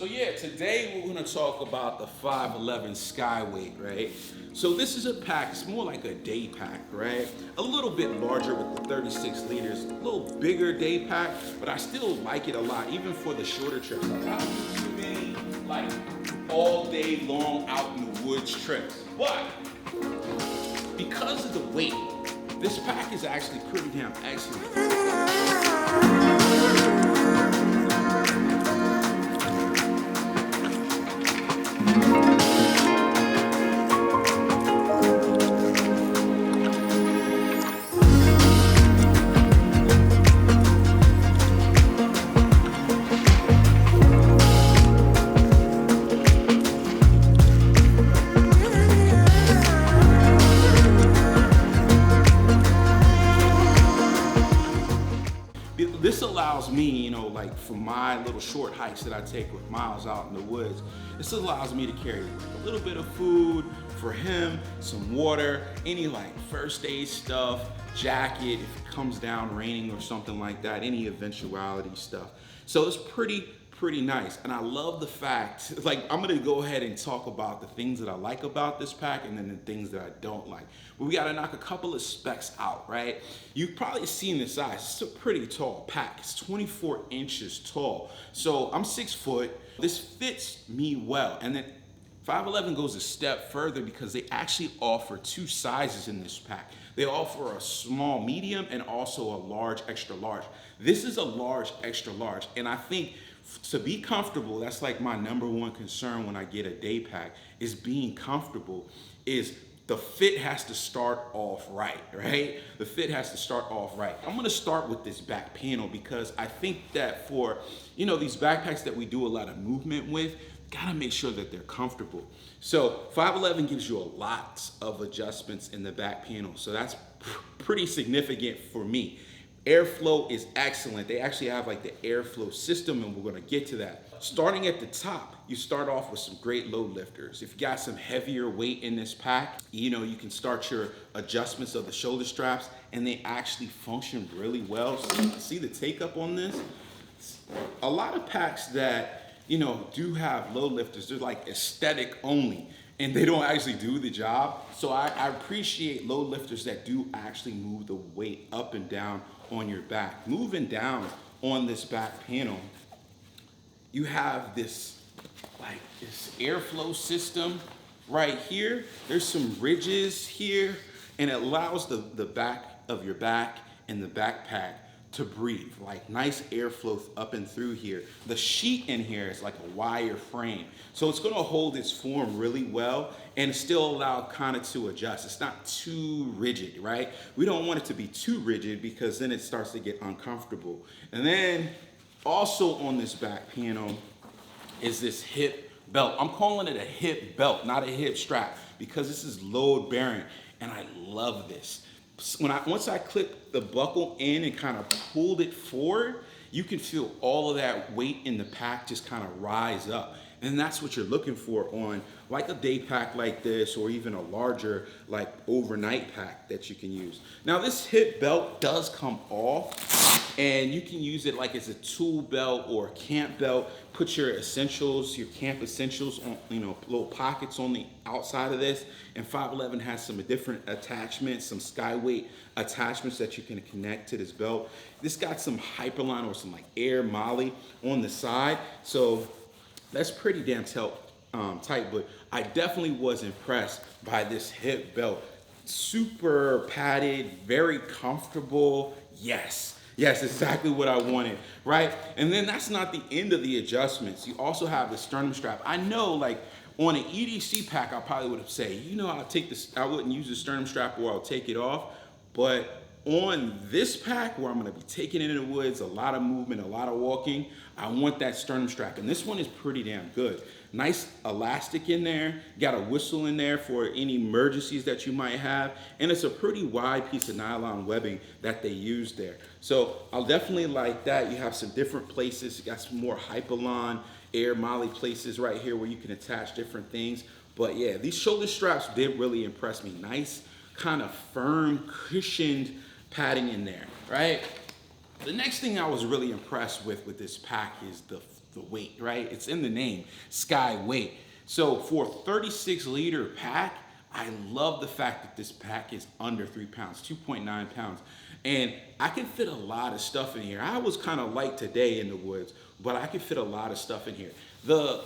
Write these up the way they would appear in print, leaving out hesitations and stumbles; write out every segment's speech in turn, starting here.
So yeah, today we're gonna talk about the 511 Skyweight, right? So this is a pack, it's more like a day pack, right? A little bit larger with the 36 liters, a little bigger day pack, but I still like it a lot, even for the shorter trips. I'm not doing like all day long out in the woods trips. But because of the weight, this pack is actually pretty damn excellent. This allows me, like for my little short hikes that I take with Miles out in the woods, this allows me to carry a little bit of food for him, some water, any like first aid stuff, jacket if it comes down raining or something like that, any eventuality stuff. So it's pretty nice. And I love the fact, like I'm gonna go ahead and talk about the things that I like about this pack and then the things that I don't like. But we gotta knock a couple of specs out, right? You've probably seen the size. It's a pretty tall pack. It's 24 inches tall. So I'm 6 foot. This fits me well. And then 511 goes a step further because they actually offer 2 sizes in this pack. They offer a small medium and also a large extra large. This is a large extra large, and I think to be comfortable, that's like my #1 concern when I get a day pack, is being comfortable. Is the fit has to start off right? The fit has to start off right. I'm gonna start with this back panel because I think that for, these backpacks that we do a lot of movement with, gotta make sure that they're comfortable. So 511 gives you a lot of adjustments in the back panel. So that's pretty significant for me. Airflow is excellent. They actually have like the airflow system, and we're gonna get to that. Starting at the top, you start off with some great load lifters. If you got some heavier weight in this pack, you can start your adjustments of the shoulder straps, and they actually function really well. See the take up on this? A lot of packs that do have load lifters, they're like aesthetic only, and they don't actually do the job. So I appreciate load lifters that do actually move the weight up and down on your back. Moving down on this back panel, you have this airflow system right here. There's some ridges here, and it allows the back of your back and the backpack to breathe, like nice airflow up and through here. The sheet in here is like a wire frame. So it's gonna hold its form really well and still allow kind of to adjust. It's not too rigid, right? We don't want it to be too rigid because then it starts to get uncomfortable. And then also on this back panel is this hip belt. I'm calling it a hip belt, not a hip strap, because this is load bearing, and I love this. Once I clip the buckle in and kind of pulled it forward, you can feel all of that weight in the pack just kind of rise up. And that's what you're looking for on like a day pack like this, or even a larger like overnight pack that you can use. Now this hip belt does come off, and you can use it like as a tool belt or a camp belt. Put your essentials, your camp essentials on, little pockets on the outside of this. And 511 has some different attachments, some Skyweight attachments that you can connect to this belt. This got some Hyperline or some like air molly on the side. So that's pretty damn tight, but I definitely was impressed by this hip belt. Super padded, very comfortable. Yes, exactly what I wanted, right? And then that's not the end of the adjustments. You also have the sternum strap. I know, like on an EDC pack, I probably would have said, I'll take this, I wouldn't use the sternum strap or I'll take it off. But on this pack, where I'm gonna be taking it in the woods, a lot of movement, a lot of walking, I want that sternum strap. And this one is pretty damn good. Nice elastic in there, got a whistle in there for any emergencies that you might have, and it's a pretty wide piece of nylon webbing that they use there. So I'll definitely like that. You have some different places, you got some more Hyperline, air molly places right here where you can attach different things. But yeah, these shoulder straps did really impress me. Nice, kind of firm, cushioned padding in there, right? The next thing I was really impressed with this pack is the the weight, right? It's in the name, Skyweight. So for a 36-liter pack, I love the fact that this pack is under 3 pounds, 2.9 pounds. And I can fit a lot of stuff in here. I was kind of light today in the woods, but I can fit a lot of stuff in here. The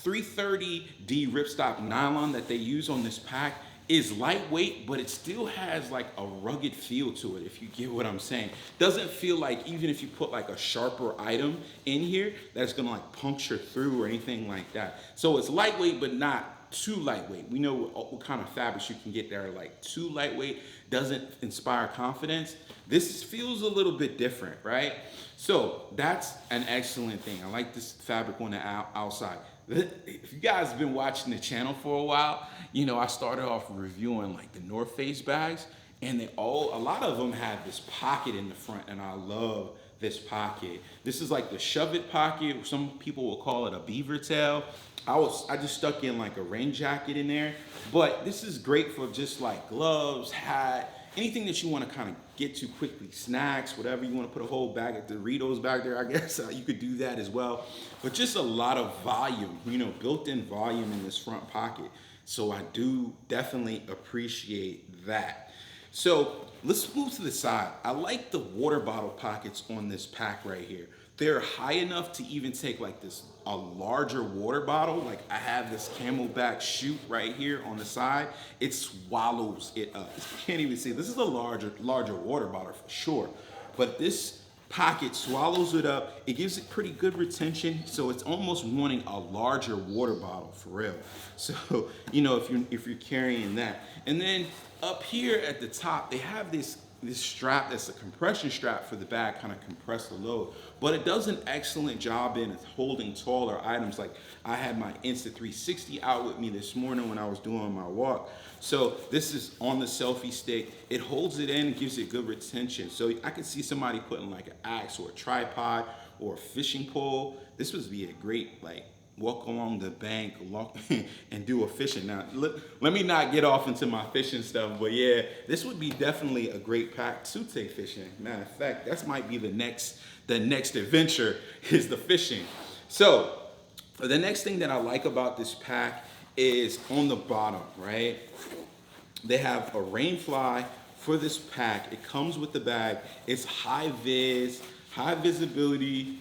330D ripstop nylon that they use on this pack is lightweight, but it still has like a rugged feel to it, if you get what I'm saying. Doesn't feel like, even if you put like a sharper item in here, that's gonna like puncture through or anything like that. So it's lightweight, but not too lightweight. We know what kind of fabrics you can get that are like too lightweight, doesn't inspire confidence. This feels a little bit different, right? So that's an excellent thing. I like this fabric on the outside. If you guys have been watching the channel for a while, you know, I started off reviewing like the North Face bags, and a lot of them have this pocket in the front, and I love this pocket. This is like the shove it pocket. Some people will call it a beaver tail. I just stuck in like a rain jacket in there, but this is great for just like gloves, hat, anything that you want to kind of get to quickly, snacks, whatever. You want to put a whole bag of Doritos back there, I guess you could do that as well. But just a lot of volume, you know, built-in volume in this front pocket. So I do definitely appreciate that. So let's move to the side. I like the water bottle pockets on this pack right here. They're high enough to even take like a larger water bottle. Like I have this Camelback chute right here on the side. It swallows it up. You can't even see. This is a larger water bottle for sure. But this pocket swallows it up. It gives it pretty good retention. So it's almost wanting a larger water bottle for real. So, you know, if you're carrying that. And then up here at the top, they have this strap that's a compression strap for the bag, kind of compress the load, but it does an excellent job in holding taller items. Like I had my Insta360 out with me this morning when I was doing my walk. So this is on the selfie stick. It holds it in and gives it good retention. So I could see somebody putting like an axe or a tripod or a fishing pole. This would be a great like walk along the bank and do a fishing. Now, let me not get off into my fishing stuff, but yeah, this would be definitely a great pack to take fishing. Matter of fact, that might be the next adventure is the fishing. So the next thing that I like about this pack is on the bottom, right? They have a rainfly for this pack. It comes with the bag. It's high visibility,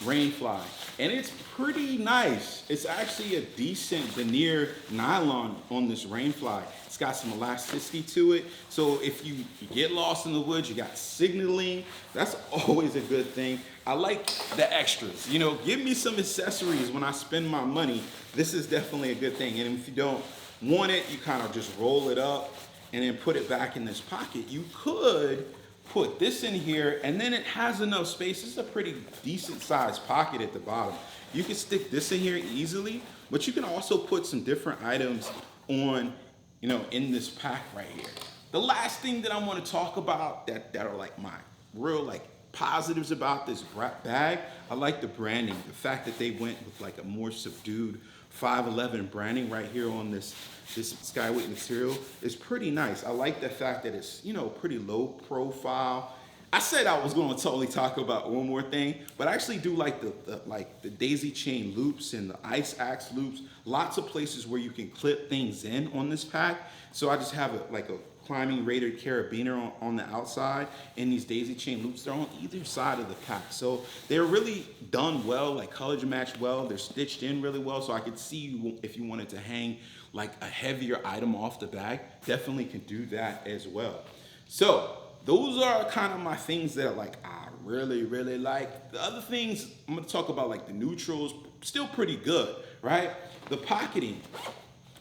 rainfly, and it's pretty nice. It's actually a decent veneer nylon on this rainfly. It's got some elasticity to it, so if you get lost in the woods, you got signaling. That's always a good thing. I like the extras. You know, give me some accessories when I spend my money. This is definitely a good thing. And if you don't want it, you kind of just roll it up and then put it back in this pocket. You could put this in here, and then it has enough space. It's a pretty decent sized pocket at the bottom. You can stick this in here easily, but you can also put some different items on, you know, in this pack right here. The last thing that I want to talk about that are like my real like positives about this bag, I like the branding. The fact that they went with like a more subdued 511 branding right here on this Skyweight material is pretty nice. I like the fact that it's, you know, pretty low profile. I said I was going to totally talk about one more thing, but I actually do like the daisy chain loops and the ice axe loops. Lots of places where you can clip things in on this pack. So I just have like a climbing rated carabiner on the outside, and these daisy chain loops, they're on either side of the pack. So they're really done well, like color matched well. They're stitched in really well. So I could see you, if you wanted to hang like a heavier item off the bag, definitely can do that as well. So those are kind of my things that like I really like. The other things I'm going to talk about, like the neutrals, still pretty good, right? The pocketing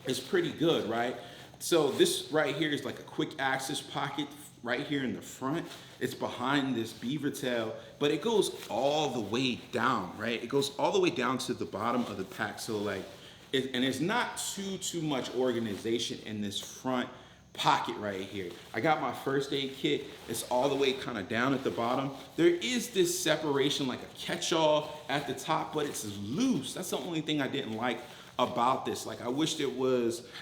is pretty good, right? So this right here is like a quick access pocket right here in the front. It's behind this beaver tail, but it goes all the way down, right? It goes all the way down to the bottom of the pack. So like, and there's not too much organization in this front pocket right here. I got my first aid kit. It's all the way kind of down at the bottom. There is this separation, like a catch-all at the top, but it's loose. That's the only thing I didn't like about this. Like I wished it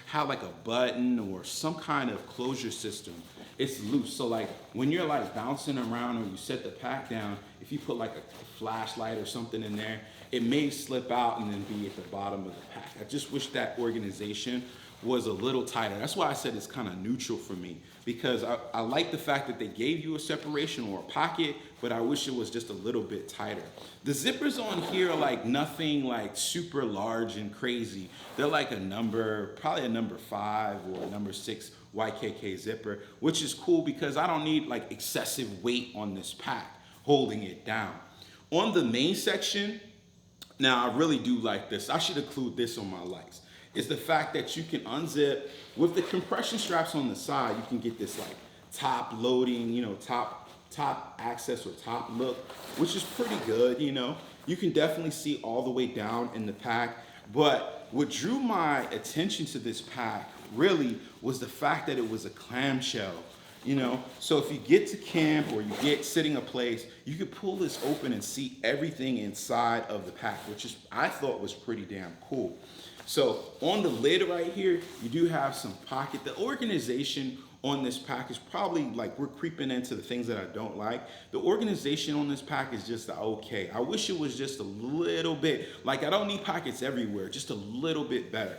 had like a button or some kind of closure system it's loose. So like when you're like bouncing around or you set the pack down, if you put like a flashlight or something in there, it may slip out and then be at the bottom of the pack. I just wish that organization was a little tighter. That's why I said it's kind of neutral for me, because I like the fact that they gave you a separation or a pocket, but I wish it was just a little bit tighter. The zippers on here are like nothing like super large and crazy. They're like probably a number 5 or a number 6 YKK zipper, which is cool because I don't need like excessive weight on this pack holding it down. On the main section, now I really do like this. I should include this on my likes. Is the fact that you can unzip with the compression straps on the side. You can get this like top loading, you know, top access or top look, which is pretty good. You know, you can definitely see all the way down in the pack. But what drew my attention to this pack really was the fact that it was a clamshell. You know, so if you get to camp or you get sitting a place, you could pull this open and see everything inside of the pack, which is I thought was pretty damn cool. So on the lid right here, you do have some pocket. The organization on this pack is probably like we're creeping into the things that I don't like. The organization on this pack is just okay. I wish it was just a little bit, like I don't need pockets everywhere, just a little bit better.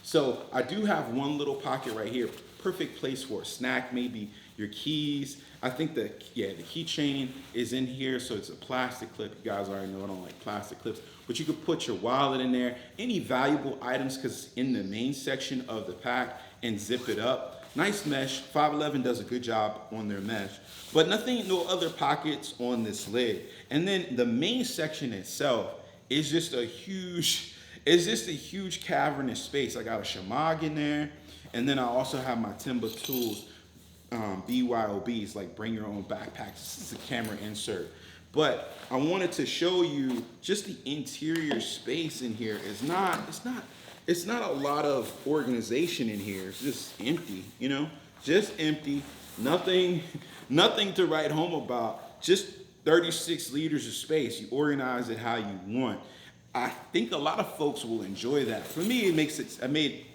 So I do have one little pocket right here, perfect place for a snack, maybe your keys. I think the keychain is in here, so it's a plastic clip. You guys already know I don't like plastic clips, but you could put your wallet in there, any valuable items, because it's in the main section of the pack, and zip it up. Nice mesh. 511 does a good job on their mesh, but no other pockets on this lid. And then the main section itself is just a huge cavernous space. I got a shamag in there, and then I also have my Timber Tools BYOBs, like bring your own backpack. This is a camera insert. But I wanted to show you just the interior space in here. It's not a lot of organization in here. It's just empty, you know, just empty. Nothing to write home about. Just 36 liters of space. You organize it how you want. I think a lot of folks will enjoy that. For me,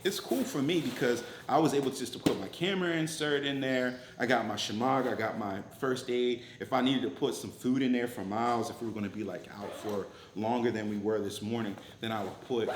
it's cool for me because I was able just to put my camera insert in there. I got my shamag, I got my first aid. If I needed to put some food in there for Miles, if we were gonna be like out for longer than we were this morning, then I would put,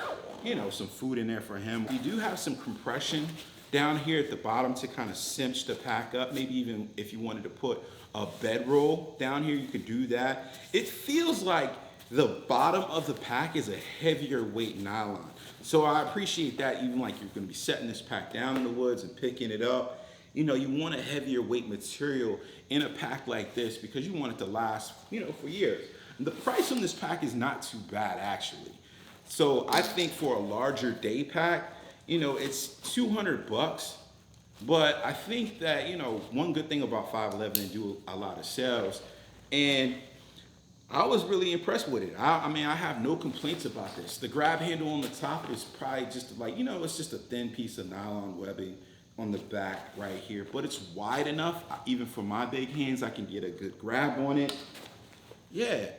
you know, some food in there for him. We do have some compression down here at the bottom to kind of cinch the pack up. Maybe even if you wanted to put a bedroll down here, you could do that. It feels like the bottom of the pack is a heavier weight nylon. So I appreciate that, even like you're gonna be setting this pack down in the woods and picking it up. You know, you want a heavier weight material in a pack like this because you want it to last, you know, for years. And the price on this pack is not too bad, actually. So I think for a larger day pack, you know, it's 200 bucks. But I think that, you know, one good thing about 511, they do a lot of sales. And I was really impressed with it. I mean, I have no complaints about this. The grab handle on the top is probably just like, you know, it's just a thin piece of nylon webbing on the back right here, but it's wide enough. Even for my big hands, I can get a good grab on it. Yeah,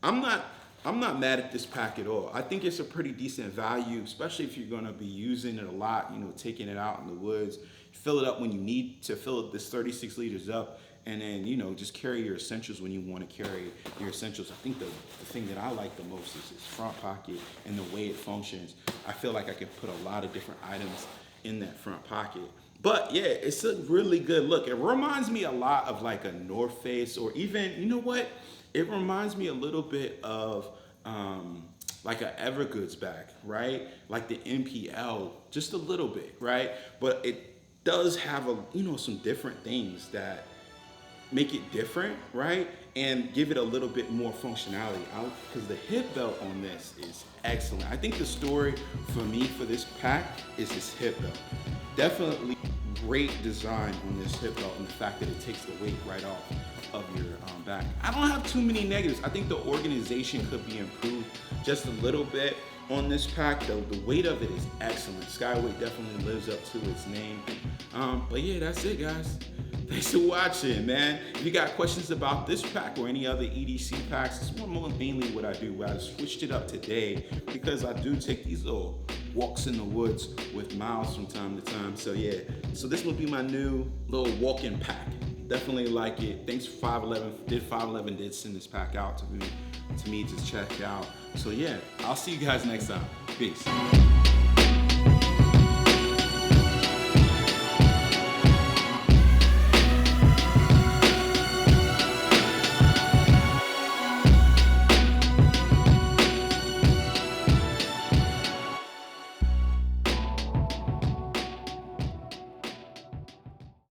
I'm not mad at this pack at all. I think it's a pretty decent value, especially if you're gonna be using it a lot, you know, taking it out in the woods. Fill it up when you need to fill this 36 liters up. And then, you know, just carry your essentials when you want to carry your essentials. I think the thing that I like the most is its front pocket and the way it functions. I feel like I can put a lot of different items in that front pocket. But yeah, it's a really good look. It reminds me a lot of like a North Face, or even, you know what? It reminds me a little bit of like a Evergoods bag, right? Like the MPL, just a little bit, right? But it does have some different things that make it different, right? And give it a little bit more functionality. Because the hip belt on this is excellent. I think the story for me for this pack is this hip belt. Definitely great design on this hip belt, and the fact that it takes the weight right off of your back. I don't have too many negatives. I think the organization could be improved just a little bit on this pack, though. The weight of it is excellent. Skyweight definitely lives up to its name. But yeah, that's it, guys. Thanks for watching, man. If you got questions about this pack or any other EDC packs, it's mainly what I do. I switched it up today because I do take these little walks in the woods with Miles from time to time. So yeah, so this will be my new little walk-in pack. Definitely like it. Thanks for 511. 511 did send this pack out to me to check out. So yeah, I'll see you guys next time. Peace.